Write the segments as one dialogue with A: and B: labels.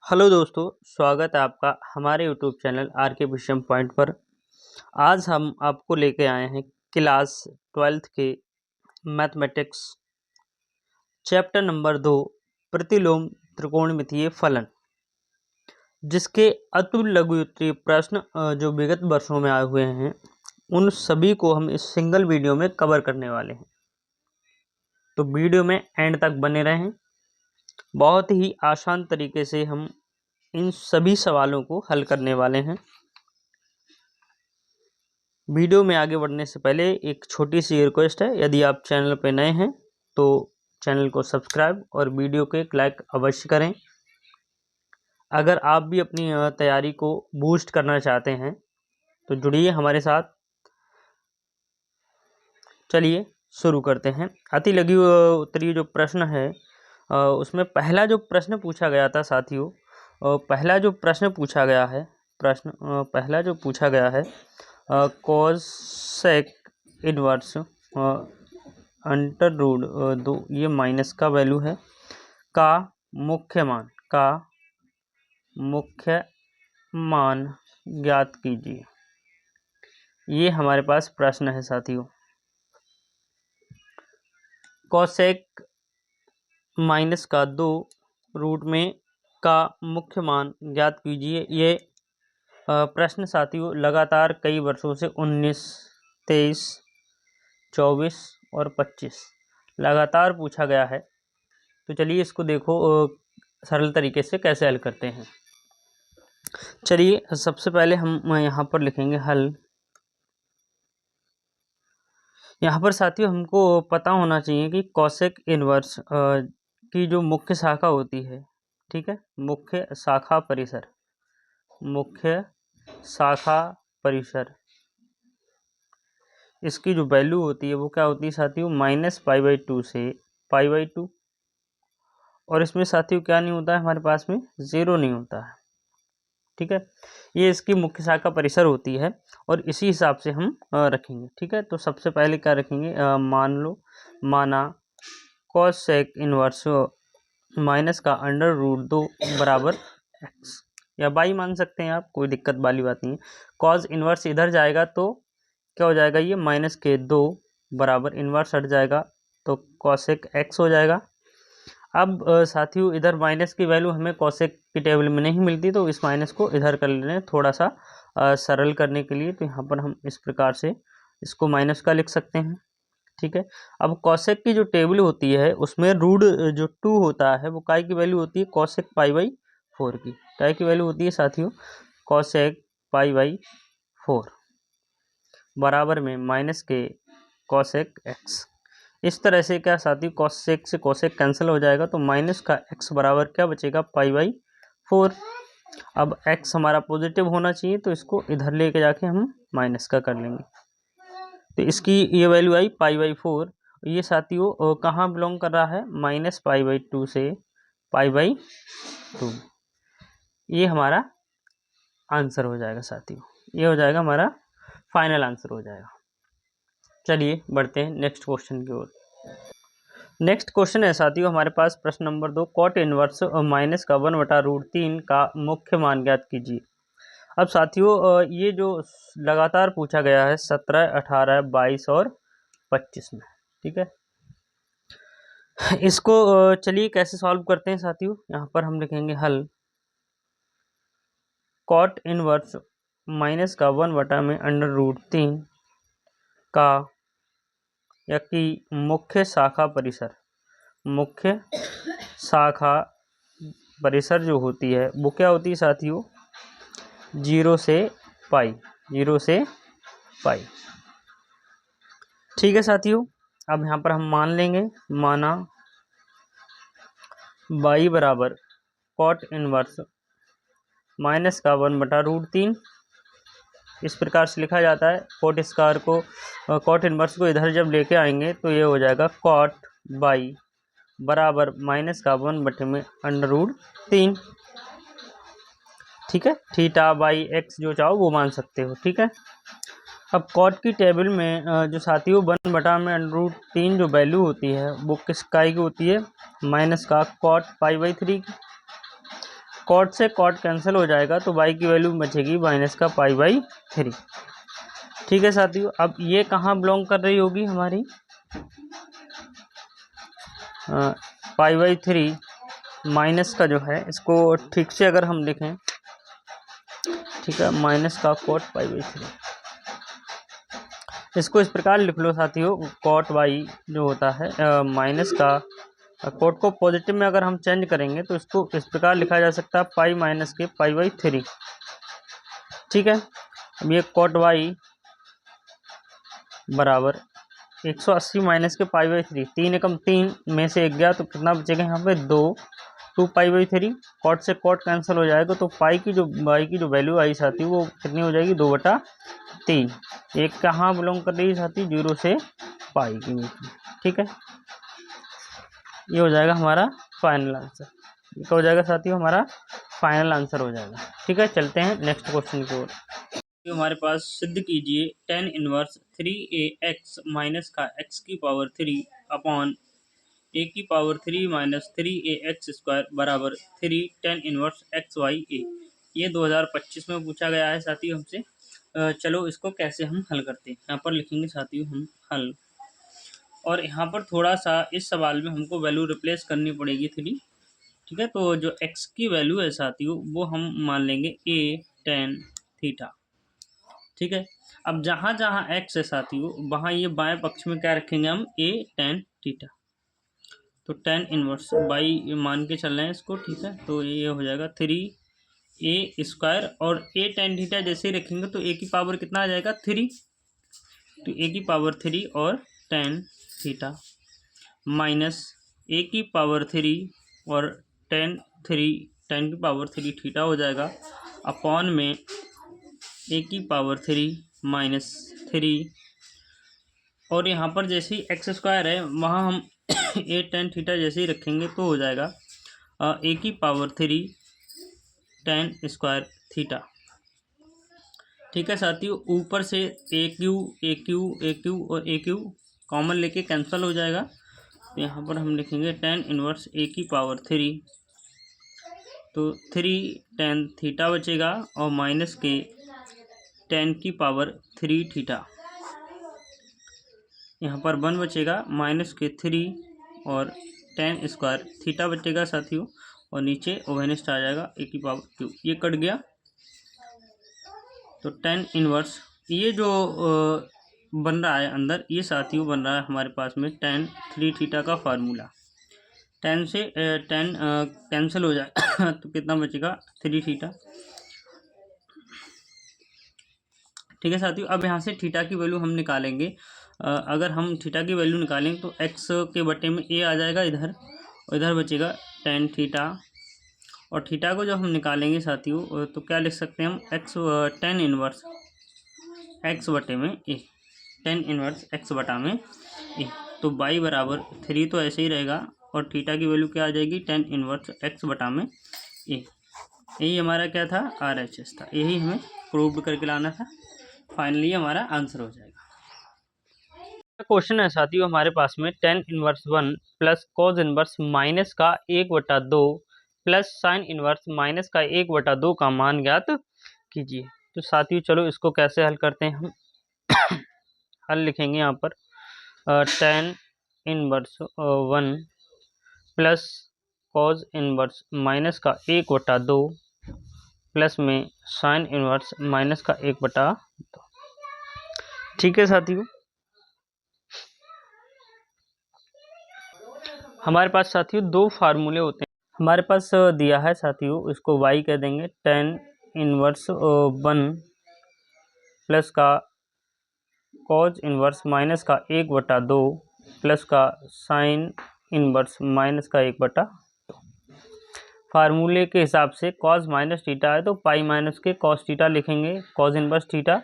A: Hello दोस्तों, स्वागत है आपका हमारे यूट्यूब चैनल आर के विषम पॉइंट पर। आज हम आपको लेके आए हैं क्लास 12th के मैथमेटिक्स चैप्टर नंबर 2 प्रतिलोम त्रिकोणमितीय फलन, जिसके अतुल लघुत्तरीय प्रश्न जो विगत वर्षों में आए हुए हैं उन सभी को हम इस सिंगल वीडियो में कवर करने वाले हैं। तो वीडियो में एंड तक बने रहें। बहुत ही आसान तरीके से हम इन सभी सवालों को हल करने वाले हैं। वीडियो में आगे बढ़ने से पहले एक छोटी सी रिक्वेस्ट है, यदि आप चैनल पर नए हैं तो चैनल को सब्सक्राइब और वीडियो को एक लाइक अवश्य करें। अगर आप भी अपनी तैयारी को बूस्ट करना चाहते हैं तो जुड़िए हमारे साथ। चलिए शुरू करते हैं। अति लघु उत्तरीय जो प्रश्न है उसमें पहला जो प्रश्न पूछा गया था साथियों, पहला जो पूछा गया है कोसेक इनवर्स अंडर रूट 2, ये माइनस का वैल्यू है, का मुख्य मान ज्ञात कीजिए। ये हमारे पास प्रश्न है साथियों। कोसेक माइनस का 2 रूट में का मुख्य मान ज्ञात कीजिए। ये प्रश्न साथियों लगातार कई वर्षों से 19, 23, 24 और 25 लगातार पूछा गया है। तो चलिए इसको देखो सरल तरीके से कैसे हल करते हैं। चलिए सबसे पहले हम यहाँ पर लिखेंगे हल। यहाँ पर साथियों हमको पता होना चाहिए कि कोसेक इनवर्स की जो मुख्य शाखा होती है, ठीक है, मुख्य शाखा परिसर, इसकी जो वैल्यू होती है वो क्या होती है साथियों, -π/2 से π/2। और इसमें साथियों क्या नहीं होता है, हमारे पास में 0 नहीं होता है, ठीक है। ये इसकी मुख्य शाखा परिसर होती है और इसी हिसाब से हम रखेंगे, ठीक है। तो सबसे पहले क्या रखेंगे, माना कोसेक इनवर्स माइनस का अंडर रूट 2 बराबर x, या बाई मान सकते हैं आप, कोई दिक्कत वाली बात नहीं है। कॉस इनवर्स इधर जाएगा तो क्या हो जाएगा, ये -2 बराबर इनवर्स हट जाएगा तो कोसेक x हो जाएगा। अब साथियों इधर माइनस की वैल्यू हमें कोसेक की टेबल में नहीं मिलती, तो इस माइनस को इधर कर लेना है थोड़ा सा सरल करने के लिए। तो यहाँ पर हम इस प्रकार से इसको माइनस का लिख सकते हैं, ठीक है। अब कोसेक की जो टेबल होती है उसमें रूट जो 2 होता है वो काय की वैल्यू होती है, कोसेक π/4 की। काय की वैल्यू होती है साथियों, कोसेक π/4 बराबर में माइनस के कोसेक x। इस तरह से क्या साथियों, कोसेक से कोसेक कैंसिल हो जाएगा तो माइनस का x बराबर क्या बचेगा, π/4। अब x हमारा पॉजिटिव होना चाहिए तो इसको इधर लेके जाके हम माइनस का कर लेंगे। तो इसकी ये वैल्यू आई π/4। ये साथियों कहाँ बिलोंग कर रहा है, -π/2 से π/2। ये हमारा आंसर हो जाएगा साथियों, ये हो जाएगा हमारा फाइनल आंसर हो जाएगा। चलिए बढ़ते हैं नेक्स्ट क्वेश्चन की ओर। नेक्स्ट क्वेश्चन है साथियों हमारे पास प्रश्न नंबर 2, कॉट इनवर्स माइनस का 1/√3 का मुख्य मान ज्ञात कीजिए। अब साथियों ये जो लगातार पूछा गया है 17, 18, 22 और 25 में, ठीक है। इसको चलिए कैसे सॉल्व करते हैं साथियों। यहाँ पर हम लिखेंगे हल। कॉट इनवर्स माइनस का 1/√3 का या कि मुख्य शाखा परिसर जो होती है वो क्या होती है साथियों, 0 से पाई। ठीक है साथियों। अब यहाँ पर हम मान लेंगे, माना y बराबर कॉट इनवर्स माइनस का 1/√3 इस प्रकार से लिखा जाता है। कॉट इनवर्स को इधर जब लेके आएंगे तो ये हो जाएगा कॉट बाई बराबर माइनस का 1/√3, ठीक है। थीटा बाई एक्स जो चाहो वो मान सकते हो, ठीक है। अब कॉट की टेबल में जो साथियों 1/√3 जो वैल्यू होती है वो किस काय की होती है, माइनस का कॉट π/3 की। कॉट से कॉट कैंसिल हो जाएगा तो y की वैल्यू बचेगी माइनस का π/3। ठीक है साथियों, अब ये कहाँ बिलोंग कर रही होगी हमारी π/3 माइनस का जो है, इसको ठीक से अगर हम लिखें, ठीक है, माइनस का कॉट π/3, इसको इस प्रकार लिख लो साथियों, कॉट y जो होता है माइनस का कॉट को पॉजिटिव में अगर हम चेंज करेंगे तो इसको इस प्रकार लिखा जा सकता है पाई माइनस के π/3। ठीक है, अब ये कॉट y बराबर 180 माइनस के π/3, 3 एकम 3 में से 1 गया तो कितना बचेगा यहाँ पे 2 π/3। कॉट से कॉट कैंसिल हो जाएगा तो y की जो वैल्यू आई साथी वो कितनी हो जाएगी 2/3। एक कहाँ बिलोंग कर रही है साथी, 0 से पाई के बीच में। ठीक है, ये हो जाएगा हमारा फाइनल आंसर। ये हो जाएगा साथियों हमारा फाइनल आंसर हो जाएगा। ठीक है, चलते हैं नेक्स्ट क्वेश्चन की ओर। तो हमारे पास सिद्ध कीजिए tan इनवर्स 3ax माइनस का x की पावर 3 अपॉन a की पावर 3 माइनस 3ax स्क्वायर बराबर 3 tan इनवर्स xy a। ये 2025 में पूछा गया है साथियों हमसे। चलो इसको कैसे हम हल करते हैं, यहाँ पर लिखेंगे साथियों हम हल, और यहाँ पर थोड़ा सा इस सवाल में हमको वैल्यू रिप्लेस करनी पड़ेगी 3। ठीक है, तो जो x की वैल्यू है साथियों वो हम मान लेंगे a tan थीटा। ठीक है, अब जहाँ जहाँ x है साथियों वहाँ ये बाएं पक्ष में क्या रखेंगे हम a tan थीटा। तो tan इनवर्स बाई मान के चल रहे हैं इसको। ठीक है, तो ये हो जाएगा 3a स्क्वायर, और a tan थीटा जैसे ही रखेंगे तो a की पावर कितना आ जाएगा 3, तो a की पावर 3 और tan थीटा माइनस a की पावर 3 और tan की पावर 3 थीटा हो जाएगा अपॉन में a की पावर 3 माइनस 3, और यहाँ पर जैसे ही एक्स स्क्वायर है वहाँ हम a tan थीटा जैसे ही रखेंगे तो हो जाएगा a की पावर 3 tan स्क्वायर थीटा। ठीक है साथियों, ऊपर से ए क्यू और ए क्यू कॉमन लेके कैंसिल हो जाएगा, तो यहाँ पर हम लिखेंगे tan इनवर्स a की पावर 3, तो 3 tan थीटा बचेगा और माइनस के tan की पावर 3 थीटा, यहाँ पर 1 बचेगा माइनस के 3 और tan स्क्वायर थीटा बचेगा साथियों, और नीचे ओवेनिस्ट आ जाएगा a की पावर क्यू, ये कट गया। तो tan इनवर्स ये जो बन रहा है अंदर, ये साथियों बन रहा है हमारे पास में tan 3 थीटा का फार्मूला। tan से tan कैंसिल हो जाए तो कितना बचेगा 3 थीटा। ठीक है साथियों, अब यहाँ से थीटा की वैल्यू हम निकालेंगे। अगर हम थीटा की वैल्यू निकालेंगे तो x के बटे में a आ जाएगा इधर, और इधर बचेगा tan थीटा, और थीटा को जब हम निकालेंगे साथियों तो क्या लिख सकते हैं हम tan इनवर्स x बटे में a, tan इनवर्स x बटा में a, तो y बराबर 3 तो ऐसे ही रहेगा, और थीटा की वैल्यू क्या आ जाएगी tan इनवर्स x बटा में a। यही हमारा क्या था RHS था, यही हमें प्रूव करके लाना था। फाइनली हमारा आंसर हो जाएगा। क्वेश्चन है साथियों हमारे पास में tan inverse 1 plus cos inverse minus का 1/2 प्लस साइन इनवर्स माइनस का 1/2 का मान ज्ञात कीजिए। तो साथियों चलो इसको कैसे हल करते हैं हम हल लिखेंगे यहाँ पर tan inverse 1 plus cos inverse minus का 1/2 प्लस में साइन इनवर्स माइनस का 1/2। ठीक है साथियों, हमारे पास साथियों दो फार्मूले होते हैं। हमारे पास दिया है साथियों, इसको y कह देंगे, tan इनवर्स 1 प्लस का cos इनवर्स माइनस का 1/2 प्लस का साइन इनवर्स माइनस का 1/2। फार्मूले के हिसाब से cos माइनस थीटा है तो पाई माइनस के cos थीटा लिखेंगे, cos इनवर्स थीटा,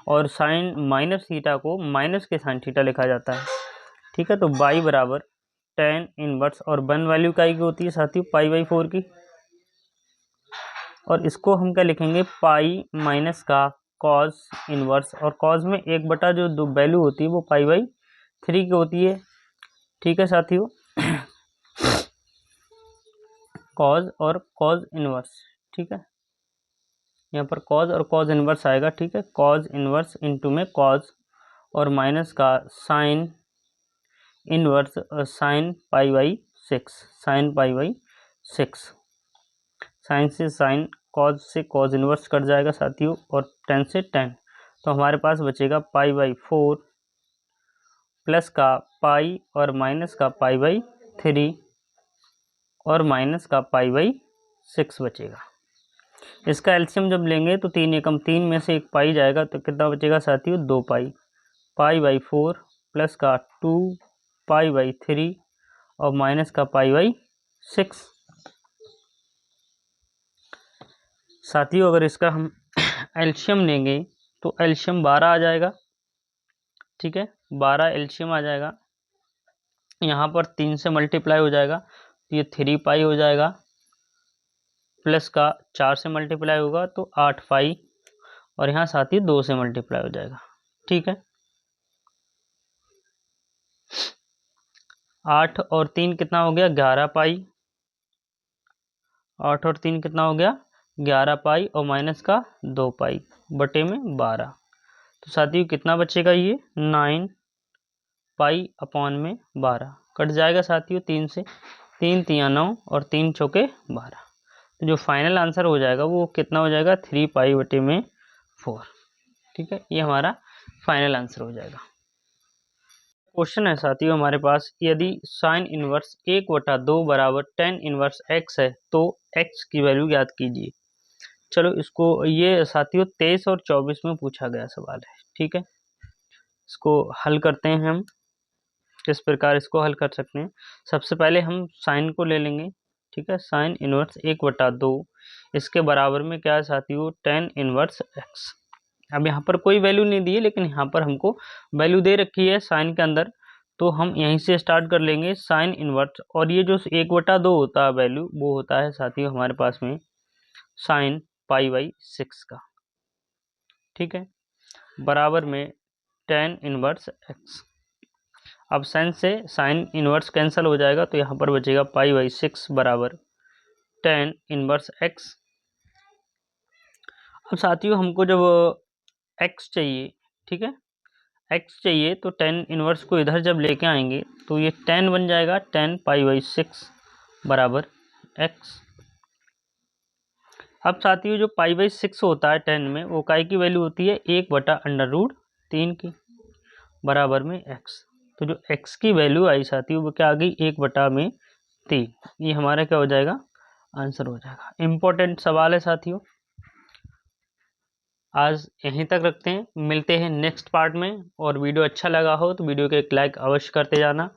A: और साइन माइनस थीटा को माइनस के साइन थीटा लिखा जाता है। ठीक है, तो y बराबर tan इनवर्स, और 1 वैल्यू का ही होती है साथियों π/4 की, और इसको हम क्या लिखेंगे पाई माइनस का cos इनवर्स, और cos में 1/, जो दो वैल्यू होती है वो π/3 की होती है। ठीक है साथियों, cos और cos इनवर्स, ठीक है, यहाँ पर कॉज और कॉज इन्वर्स आएगा, ठीक है, कॉज इन्वर्स इंटू में कॉज और माइनस का sine inverse sine pi by 6, sine pi by 6, sine से साइन कॉज से कॉज इन्वर्स कट जाएगा साथियों, और टेन से टेन, तो हमारे पास बचेगा पाई बाई 4 प्लस का पाई और माइनस का पाई बाई 3 और माइनस का पाई बाई 6 बचेगा। इसका एलसीएम जब लेंगे तो 3 एकम 3 में से एक पाई जाएगा, तो कितना बचेगा साथियों, 2 पाई, पाई बाई 4 प्लस का 2 पाई बाई 3 और माइनस का पाई बाई 6। साथियों अगर इसका हम एलसीएम लेंगे तो एलसीएम 12 आ जाएगा, ठीक है, 12 एलसीएम आ जाएगा, यहाँ पर 3 से मल्टीप्लाई हो जाएगा तो ये 3 पाई हो जाएगा, प्लस का 4 से मल्टीप्लाई होगा तो 8 पाई, और यहाँ साथ ही 2 से मल्टीप्लाई हो जाएगा, ठीक है। 8 और 3 कितना हो गया, 11 पाई, 8 और 3 कितना हो गया, 11 पाई और माइनस का 2 पाई बटे में 12, तो साथियों कितना बचेगा, ये 9 पाई अपॉन में 12 कट जाएगा साथियों 3 से, 3 तिया 9 और 3 चौके 12, तो जो फाइनल आंसर हो जाएगा वो कितना हो जाएगा, 3 पाई बटे में 4, ठीक है, ये हमारा फाइनल आंसर हो जाएगा। क्वेश्चन है साथियों हमारे पास, यदि साइन इनवर्स 1/2 बराबर tan इनवर्स x है तो x की वैल्यू ज्ञात कीजिए। चलो इसको, ये साथियों 23 और 24 में पूछा गया सवाल है, ठीक है, इसको हल करते हैं हम। किस प्रकार इसको हल कर सकते हैं, सबसे पहले हम साइन को ले लेंगे, ठीक है, साइन इनवर्स 1/2, इसके बराबर में क्या है साथियों, tan इनवर्स x। अब यहाँ पर कोई वैल्यू नहीं दी है, लेकिन यहाँ पर हमको वैल्यू दे रखी है साइन के अंदर, तो हम यहीं से स्टार्ट कर लेंगे साइन इनवर्स, और ये जो 1/2 होता है वैल्यू, वो होता है साथियों हमारे पास में साइन पाई बाई 6 का, ठीक है, बराबर में tan इनवर्स x। अब साइन से साइन इनवर्स कैंसिल हो जाएगा, तो यहाँ पर बचेगा पाई बाई 6 बराबर tan इनवर्स x। अब साथियों हमको जब x चाहिए, ठीक है, x चाहिए, तो tan इनवर्स को इधर जब लेके आएंगे तो ये tan बन जाएगा, tan पाई बाई 6 बराबर x। अब साथियों जो पाई बाई 6 होता है tan में, वो काय की वैल्यू होती है 1/√3 की, बराबर में x। तो जो x की वैल्यू आई साथियों वो क्या आ गई, 1/3, ये हमारा क्या हो जाएगा, आंसर हो जाएगा। इम्पोर्टेंट सवाल है साथियों, आज यहीं तक रखते हैं, मिलते हैं नेक्स्ट पार्ट में, और वीडियो अच्छा लगा हो तो वीडियो को एक लाइक अवश्य करते जाना।